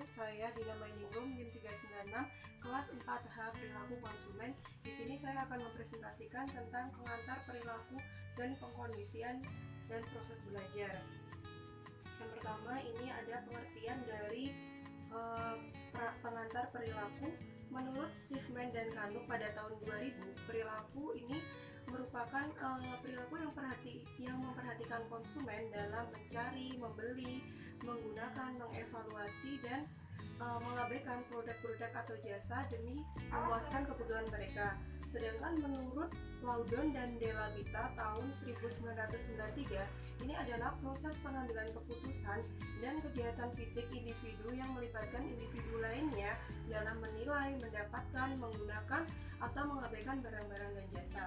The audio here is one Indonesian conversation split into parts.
saya Dina Mainingrum, NIM 396, kelas 4H Perilaku Konsumen. Di sini saya akan mempresentasikan tentang pengantar perilaku dan pengkondisian dan proses belajar. Yang pertama, ini ada pengertian dari pengantar perilaku. Menurut Schiffman dan Kanuk pada tahun 2000, perilaku ini merupakan perilaku yang memperhatikan konsumen dalam mencari, membeli, menggunakan, mengevaluasi, dan mengabaikan produk-produk atau jasa demi memuaskan kebutuhan mereka. Sedangkan menurut Laudon dan Della Vita tahun 1993, ini adalah proses pengambilan keputusan dan kegiatan fisik individu yang melibatkan individu lainnya dalam menilai, mendapatkan, menggunakan, atau mengabaikan barang-barang dan jasa.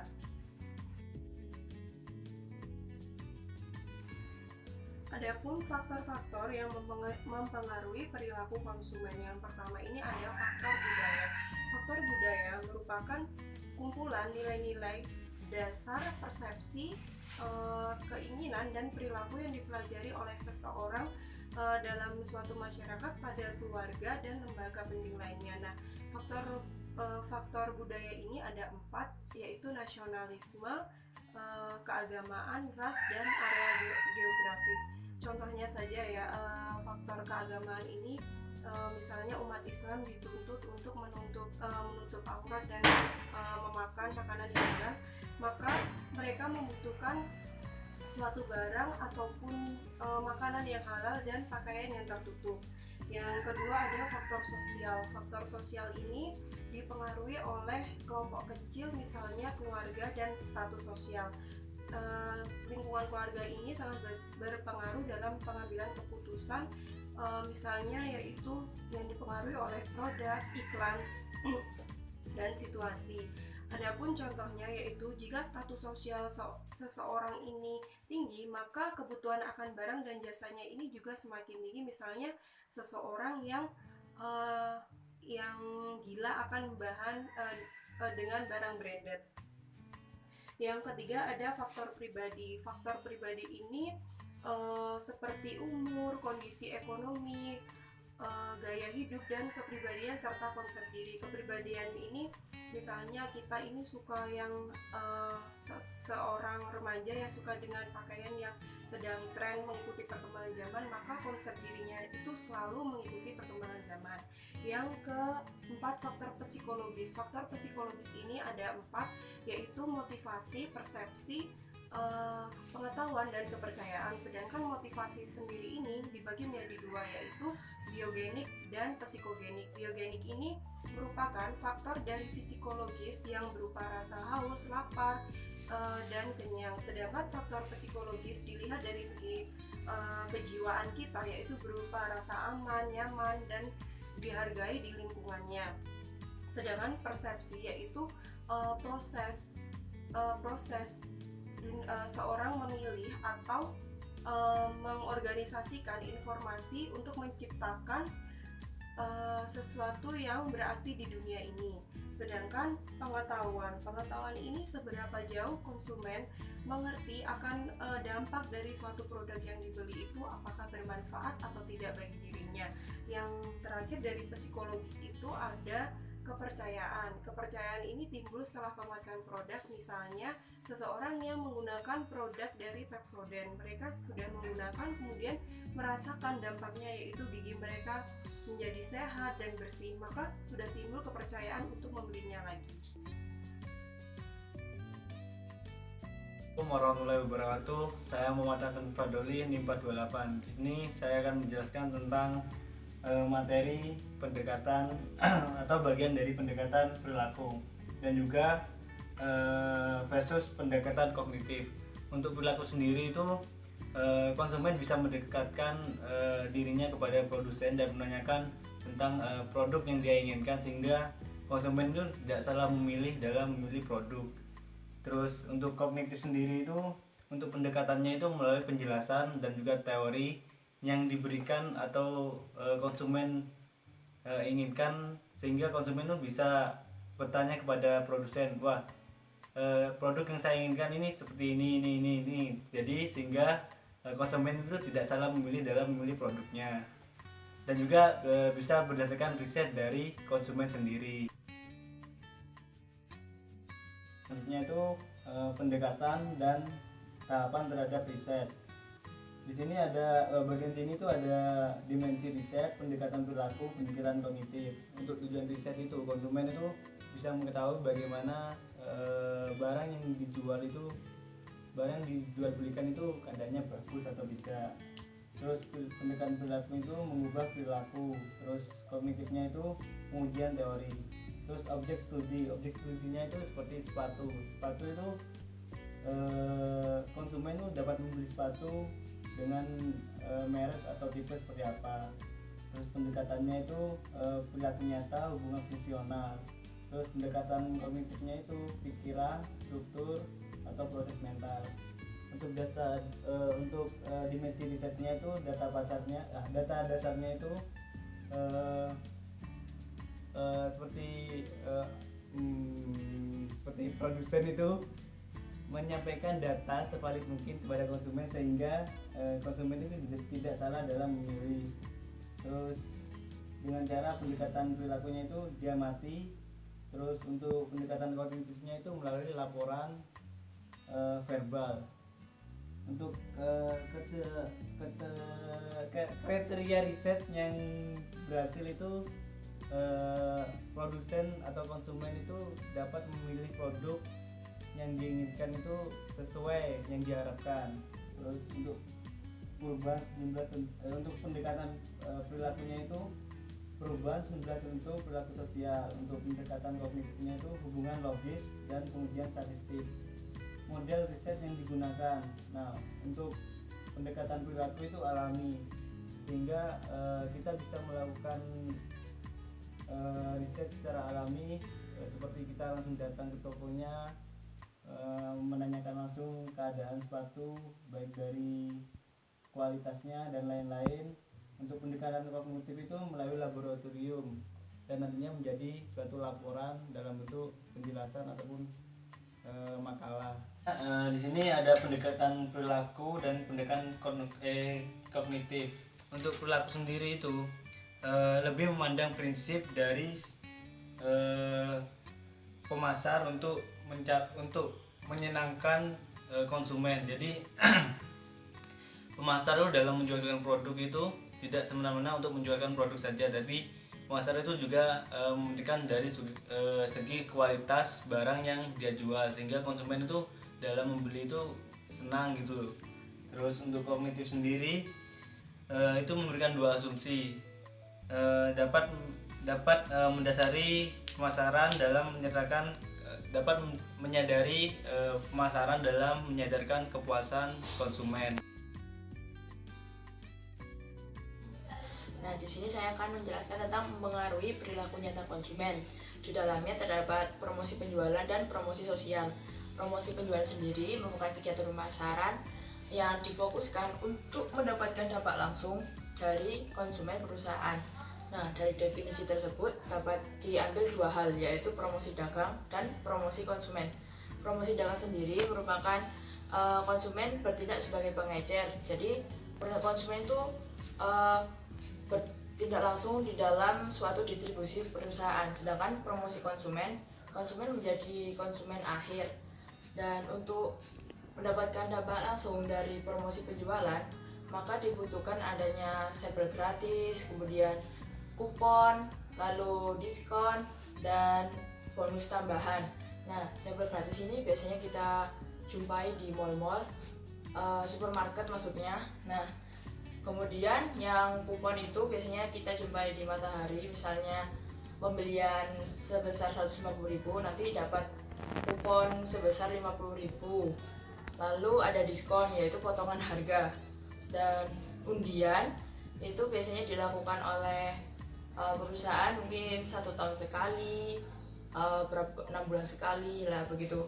Adapun faktor-faktor yang mempengaruhi perilaku konsumen, yang pertama ini ada faktor budaya. Faktor budaya merupakan kumpulan nilai-nilai dasar persepsi, keinginan, dan perilaku yang dipelajari oleh seseorang dalam suatu masyarakat, pada keluarga, dan lembaga penting lainnya. Nah, faktor budaya ini ada 4, yaitu nasionalisme, keagamaan, ras, dan area geografis. Contohnya saja ya, faktor keagamaan ini misalnya umat Islam dituntut untuk menutup aurat dan memakan makanan yang halal, maka mereka membutuhkan suatu barang ataupun makanan yang halal dan pakaian yang tertutup. Yang kedua ada faktor sosial. Faktor sosial ini dipengaruhi oleh kelompok kecil, misalnya keluarga dan status sosial. Lingkungan keluarga ini sangat berpengaruh dalam pengambilan keputusan, misalnya yaitu yang dipengaruhi oleh produk, iklan, dan situasi. Adapun contohnya yaitu jika status sosial seseorang ini tinggi, maka kebutuhan akan barang dan jasanya ini juga semakin tinggi. Misalnya seseorang yang gila akan bahan dengan barang branded. Yang ketiga ada faktor pribadi. Faktor pribadi ini seperti umur, kondisi ekonomi, gaya hidup, dan kepribadian serta konsep diri. Kepribadian ini misalnya kita ini suka yang seorang remaja yang suka dengan pakaian yang sedang tren mengikuti perkembangan zaman, maka konsep dirinya itu selalu mengikuti perkembangan zaman. Yang keempat, faktor psikologis. Faktor psikologis ini ada 4, yaitu motivasi, persepsi, pengetahuan, dan kepercayaan. Sedangkan motivasi sendiri ini dibagi menjadi 2, yaitu biogenik dan psikogenik. Biogenik ini merupakan faktor dari psikologis yang berupa rasa haus, lapar, dan kenyang. Sedangkan faktor psikologis dilihat dari segi kejiwaan kita, yaitu berupa rasa aman, nyaman, dan dihargai di lingkungannya. Sedangkan persepsi yaitu proses seorang memilih atau mengorganisasikan informasi untuk menciptakan sesuatu yang berarti di dunia ini. Sedangkan pengetahuan ini seberapa jauh konsumen mengerti akan dampak dari suatu produk yang dibeli itu, apakah bermanfaat atau tidak bagi dirinya. Yang terakhir dari psikologis itu ada kepercayaan. Kepercayaan ini timbul setelah pemakaian produk. Misalnya seseorang yang menggunakan produk dari Pepsodent, mereka sudah menggunakan kemudian merasakan dampaknya, yaitu gigi mereka menjadi sehat dan bersih, maka sudah timbul kepercayaan untuk membelinya lagi. Assalamualaikum warahmatullahi wabarakatuh. Saya Muhammad Hasan Fadoli, NIM 428. Di sini saya akan menjelaskan tentang materi pendekatan atau bagian dari pendekatan perilaku, dan juga versus pendekatan kognitif. Untuk perilaku sendiri itu konsumen bisa mendekatkan dirinya kepada produsen dan menanyakan tentang produk yang dia inginkan, sehingga konsumen itu tidak salah memilih dalam memilih produk. Terus untuk kognitif sendiri itu, untuk pendekatannya itu melalui penjelasan dan juga teori yang diberikan atau konsumen inginkan, sehingga konsumen itu bisa bertanya kepada produsen, wah produk yang saya inginkan ini seperti ini. Jadi sehingga konsumen itu tidak salah memilih dalam memilih produknya. dan juga bisa berdasarkan riset dari konsumen sendiri. Selanjutnya itu pendekatan dan tahapan terhadap riset. Di sini ada bagian sini tuh ada dimensi riset, pendekatan perilaku, pemikiran kognitif. Untuk tujuan riset itu konsumen itu bisa mengetahui bagaimana barang yang dijual belikan itu keadaannya bagus atau tidak. Terus pendekatan perilaku itu mengubah perilaku. Terus kognitifnya itu pengujian teori. Terus objek studinya itu seperti sepatu itu konsumen itu dapat membeli sepatu dengan merek atau tipe seperti apa. Terus pendekatannya itu perilaku nyata, hubungan fungsional. Terus pendekatan kognitifnya itu pikiran, struktur atau proses mental. Untuk dimensi risetnya itu data dasarnya itu seperti produsen itu menyampaikan data sevalid mungkin kepada konsumen sehingga konsumen itu tidak salah dalam memilih. Terus dengan cara pendekatan perilakunya itu diamati. Terus untuk pendekatan kognitifnya itu melalui laporan verbal. Untuk kriteria riset yang berhasil itu produsen atau konsumen itu dapat memilih produk yang diinginkan itu sesuai yang diharapkan. Terus untuk untuk pendekatan perilakunya itu perubahan sumber tertentu perilaku sosial. Untuk pendekatan kognitifnya itu hubungan logis dan pengujian statistik. Model riset yang digunakan. Nah, untuk pendekatan perilaku itu alami, sehingga kita bisa melakukan riset secara alami, seperti kita langsung datang ke tokonya, menanyakan langsung keadaan sepatu baik dari kualitasnya dan lain-lain. Untuk pendekatan kognitif itu melalui laboratorium dan nantinya menjadi suatu laporan dalam bentuk penjelasan ataupun makalah. Di sini ada pendekatan perilaku dan pendekatan kognitif. Untuk perilaku sendiri itu lebih memandang prinsip dari pemasar untuk menyenangkan konsumen. Jadi pemasar itu dalam menjualkan produk itu tidak semena-mena untuk menjualkan produk saja, tapi pemasar itu juga mementingkan dari segi kualitas barang yang dia jual, sehingga konsumen itu dalam membeli itu senang gitu loh. Terus untuk kognitif sendiri itu memberikan dua asumsi, dapat mendasari pemasaran dalam menyadari pemasaran dalam menyadarkan kepuasan konsumen. Nah, di sini saya akan menjelaskan tentang mempengaruhi perilaku nyata konsumen. Di dalamnya terdapat promosi penjualan dan promosi sosial. Promosi penjualan sendiri merupakan kegiatan pemasaran yang difokuskan untuk mendapatkan dampak langsung dari konsumen perusahaan. Nah, dari definisi tersebut dapat diambil dua hal, yaitu promosi dagang dan promosi konsumen. Promosi dagang sendiri merupakan konsumen bertindak sebagai pengecer. Jadi, konsumen itu bertindak langsung di dalam suatu distribusi perusahaan. Sedangkan promosi konsumen menjadi konsumen akhir. Dan untuk mendapatkan dampak langsung dari promosi penjualan, maka dibutuhkan adanya sampel gratis, kemudian kupon, lalu diskon, dan bonus tambahan. Nah, sampel gratis ini biasanya kita jumpai di mall-mall, supermarket maksudnya. Nah, kemudian yang kupon itu biasanya kita jumpai di Matahari, misalnya pembelian sebesar 150.000 nanti dapat kupon sebesar 50.000. Lalu ada diskon, yaitu potongan harga. Dan undian itu biasanya dilakukan oleh perusahaan mungkin 1 tahun sekali, 6 bulan sekali lah begitu.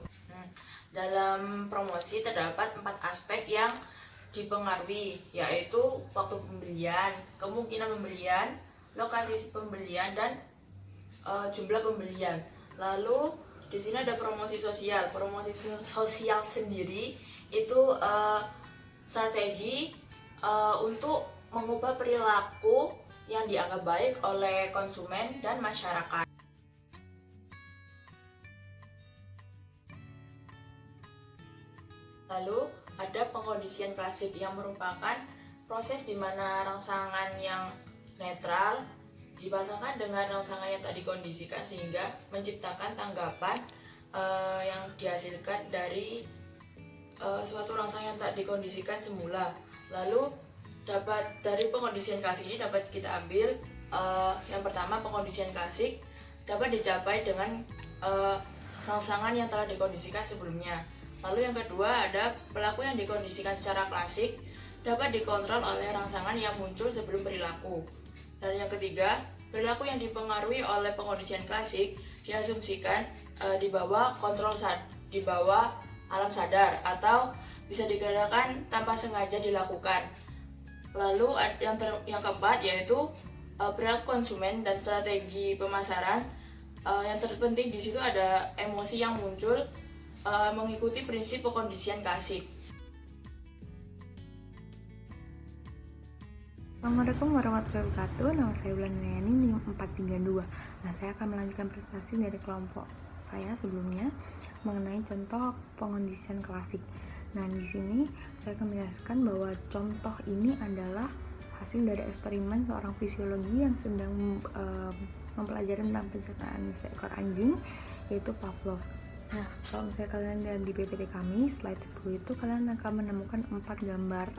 Dalam promosi terdapat 4 aspek yang dipengaruhi, yaitu waktu pembelian, kemungkinan pembelian, lokasi pembelian, dan jumlah pembelian. Lalu di sini ada promosi sosial. Promosi sosial sendiri itu strategi untuk mengubah perilaku yang dianggap baik oleh konsumen dan masyarakat. Lalu ada pengkondisian klasik yang merupakan proses di mana rangsangan yang netral dipasangkan dengan rangsangan yang tak dikondisikan sehingga menciptakan tanggapan yang dihasilkan dari suatu rangsangan yang tak dikondisikan semula. Lalu dari pengkondisian klasik ini dapat kita ambil yang pertama, pengkondisian klasik dapat dicapai dengan rangsangan yang telah dikondisikan sebelumnya. Lalu yang kedua ada perilaku yang dikondisikan secara klasik dapat dikontrol oleh rangsangan yang muncul sebelum perilaku. Dan yang ketiga, perilaku yang dipengaruhi oleh pengkondisian klasik diasumsikan di bawah di bawah alam sadar atau bisa dikatakan tanpa sengaja dilakukan. Lalu yang keempat yaitu perilaku konsumen dan strategi pemasaran. Yang terpenting di situ ada emosi yang muncul mengikuti prinsip pengkondisian klasik. Assalamualaikum warahmatullahi wabarakatuh. Nama saya Bulan Nayani 432. Nah, saya akan melanjutkan presentasi dari kelompok saya sebelumnya mengenai contoh pengkondisian klasik. Nah, di sini saya akan menjelaskan bahwa contoh ini adalah hasil dari eksperimen seorang fisiologi yang sedang mempelajari tentang pencernaan seekor anjing, yaitu Pavlov. Nah, kalau misalnya kalian lihat di PPT kami, slide 10 itu kalian akan menemukan 4 gambar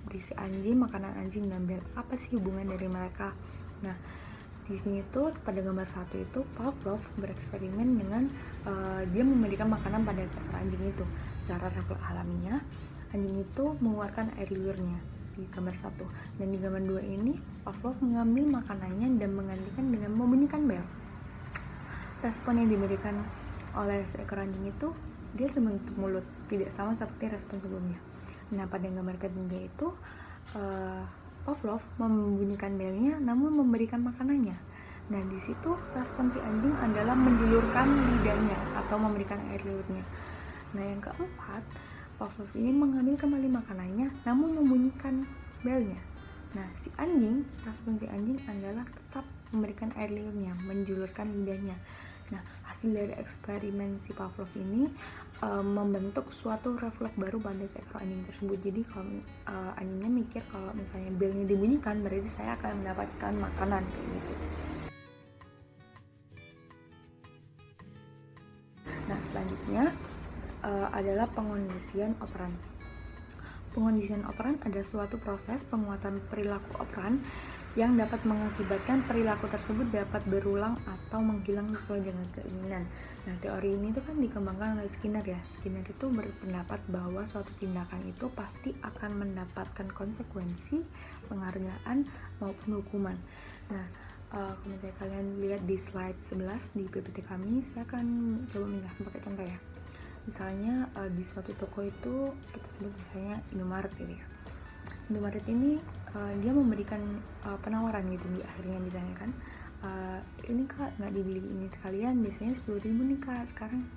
berisi anjing, makanan anjing, dan bel. Apa sih hubungan dari mereka? Nah, di sini tuh pada gambar 1 itu Pavlov bereksperimen dengan dia memberikan makanan pada seekor anjing itu. Secara refleks alamiah, anjing itu mengeluarkan air liurnya di gambar 1. Dan di gambar 2 ini Pavlov mengambil makanannya dan menggantikan dengan membunyikan bel. Respon yang diberikan oleh seekor anjing itu dia membentuk mulut, tidak sama seperti respon sebelumnya. Nah, pada gambar ketiga itu Pavlov membunyikan belnya namun memberikan makanannya. Nah, di situ respon si anjing adalah menjulurkan lidahnya atau memberikan air liurnya. Nah, yang keempat, Pavlov ini mengambil kembali makanannya namun membunyikan belnya. Nah, respon si anjing adalah tetap memberikan air liurnya, menjulurkan lidahnya. Nah, hasil dari eksperimen si Pavlov ini membentuk suatu refleks baru pada seekor anjing tersebut. Jadi kalau anjingnya mikir kalau misalnya belnya dibunyikan, berarti saya akan mendapatkan makanan kayak gitu. Nah, selanjutnya adalah pengkondisian operan. Pengkondisian operan adalah suatu proses penguatan perilaku operan yang dapat mengakibatkan perilaku tersebut dapat berulang atau menghilang sesuai dengan keinginan. Nah, teori ini tuh kan dikembangkan oleh Skinner ya. Skinner itu berpendapat bahwa suatu tindakan itu pasti akan mendapatkan konsekuensi, penghargaan maupun hukuman. Nah, kalau misalnya kalian lihat di slide 11 di PPT kami, saya akan coba menjelaskan pakai contoh ya. Misalnya di suatu toko itu kita sebut misalnya Indomaret gitu ya. Indomaret ini dia memberikan penawaran gitu di akhirnya misalnya kan, ini kak nggak dibeli ini sekalian, biasanya 10.000 nih kak, sekarang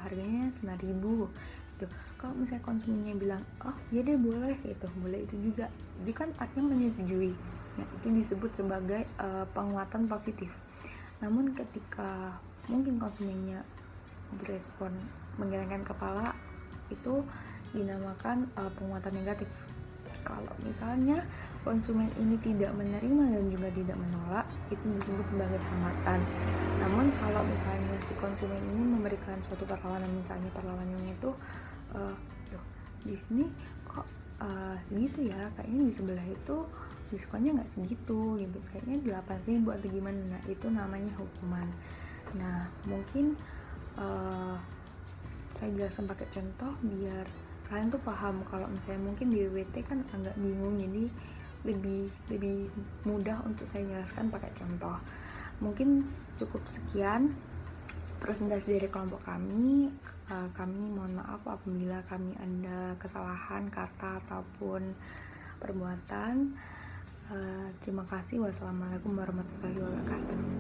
harganya 9.000 gitu. Kalau misalnya konsumennya bilang oh ya deh boleh gitu, boleh itu juga, jadi kan artinya menyetujui. Nah, itu disebut sebagai penguatan positif. Namun ketika mungkin konsumennya berespon menggelengkan kepala, itu dinamakan penguatan negatif. Kalau misalnya konsumen ini tidak menerima dan juga tidak menolak, itu disebut sebagai hambatan. Namun kalau misalnya si konsumen ini memberikan suatu perlawanan, misalnya perlawanannya itu di sini kok segitu ya, kayaknya di sebelah itu diskonnya nggak segitu gitu, kayaknya 8.000 atau gimana. Nah, itu namanya hukuman. Nah, mungkin saya jelaskan pakai contoh biar kalian tuh paham. Kalau misalnya mungkin di WWT kan agak bingung, jadi lebih mudah untuk saya jelaskan pakai contoh. Mungkin cukup sekian presentasi dari kelompok kami. Kami mohon maaf apabila kami ada kesalahan kata ataupun perbuatan. Terima kasih. Wassalamualaikum warahmatullahi wabarakatuh.